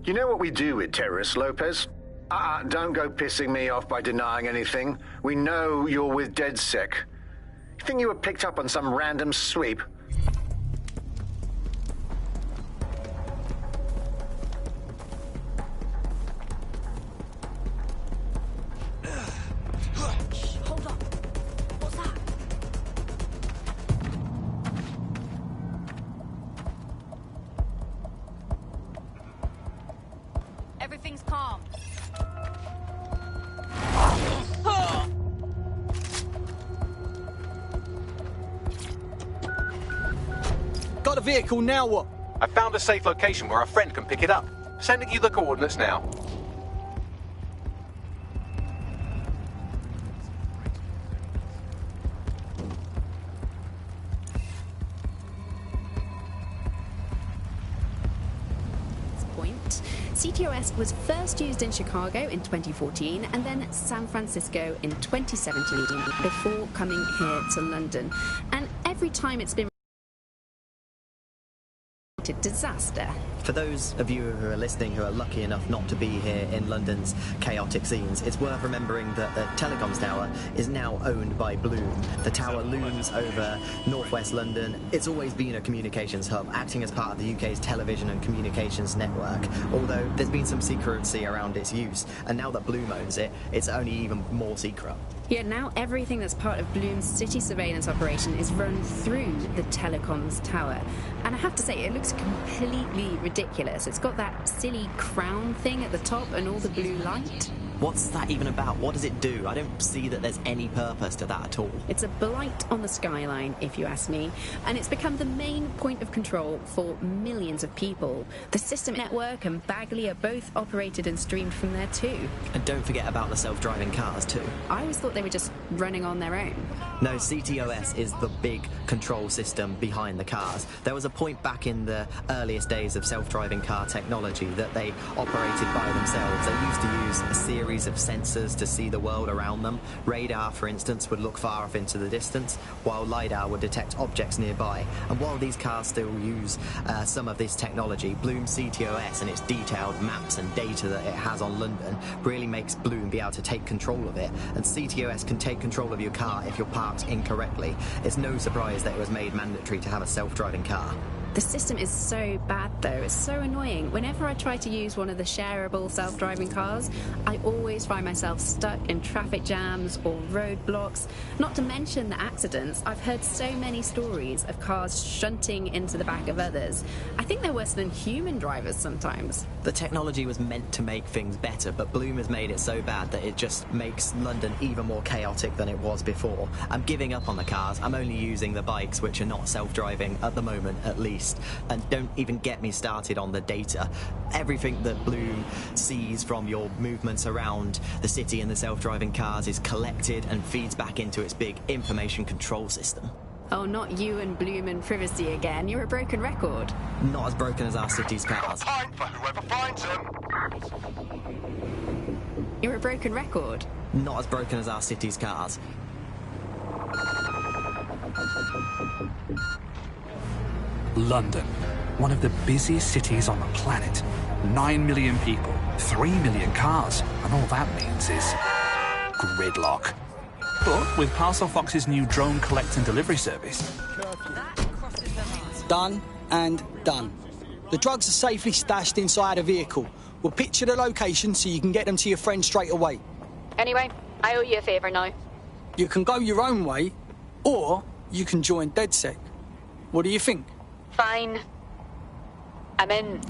You know what we do with terrorists, Lopez? Don't go pissing me off by denying anything. We know you're with DedSec. You think you were picked up on some random sweep? Hold on. What's that? Everything's calm. Got a vehicle, now what? I found a safe location where a friend can pick it up. Sending you the coordinates now. Point. CTOS was first used in Chicago in 2014 and then San Francisco in 2017 before coming here to London. And every time it's been a disaster. For those of you who are listening who are lucky enough not to be here in London's chaotic scenes, it's worth remembering that the telecoms tower is now owned by Bloom. The tower looms over northwest London. It's always been a communications hub, acting as part of the UK's television and communications network, although there's been some secrecy around its use, and now that Bloom owns it, it's only even more secret. Yeah, now everything that's part of Bloom's city surveillance operation is run through the telecoms tower. And I have to say, it looks completely ridiculous. It's got that silly crown thing at the top and all the blue light. What's that even about? What does it do? I don't see that there's any purpose to that at all. It's a blight on the skyline, if you ask me, and it's become the main point of control for millions of people. The System Network and Bagley are both operated and streamed from there too. And don't forget about the self-driving cars too. I always thought they were just running on their own. No, CTOS is the big control system behind the cars. There was a point back in the earliest days of self-driving car technology that they operated by themselves. They used to use a series of sensors to see the world around them. Radar, for instance, would look far off into the distance, while LiDAR would detect objects nearby. And while these cars still use some of this technology, Bloom CTOS and its detailed maps and data that it has on London really makes Bloom be able to take control of it. And CTOS can take control of your car if you're parked incorrectly. It's no surprise that it was made mandatory to have a self-driving car. The system is so bad, though. It's so annoying. Whenever I try to use one of the shareable self-driving cars, I always find myself stuck in traffic jams or roadblocks. Not to mention the accidents. I've heard so many stories of cars shunting into the back of others. I think they're worse than human drivers sometimes. The technology was meant to make things better, but Bloom has made it so bad that it just makes London even more chaotic than it was before. I'm giving up on the cars. I'm only using the bikes, which are not self-driving at the moment, at least. And don't even get me started on the data. Everything that Bloom sees from your movements around the city and the self-driving cars is collected and feeds back into its big information control system. Oh, not you and Bloom and privacy again. You're a broken record. Not as broken as our city's cars. Fine for whoever finds them. You're a broken record. Not as broken as our city's cars. London, one of the busiest cities on the planet. 9 million people, 3 million cars, and all that means is gridlock. But with Parcel Fox's new drone collect and delivery service... Done and done. The drugs are safely stashed inside a vehicle. We'll picture the location so you can get them to your friend straight away. Anyway, I owe you a favour now. You can go your own way, or you can join DedSec. What do you think? Fine. I'm in.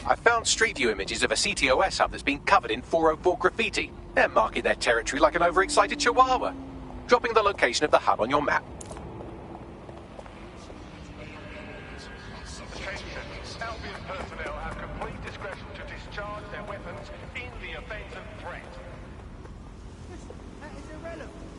I found Street View images of a CTOS hub that's been covered in 404 graffiti. They're marking their territory like an overexcited chihuahua. Dropping the location of the hub on your map. Attention. Albion personnel have complete discretion to discharge their weapons in the event of threat. That is irrelevant.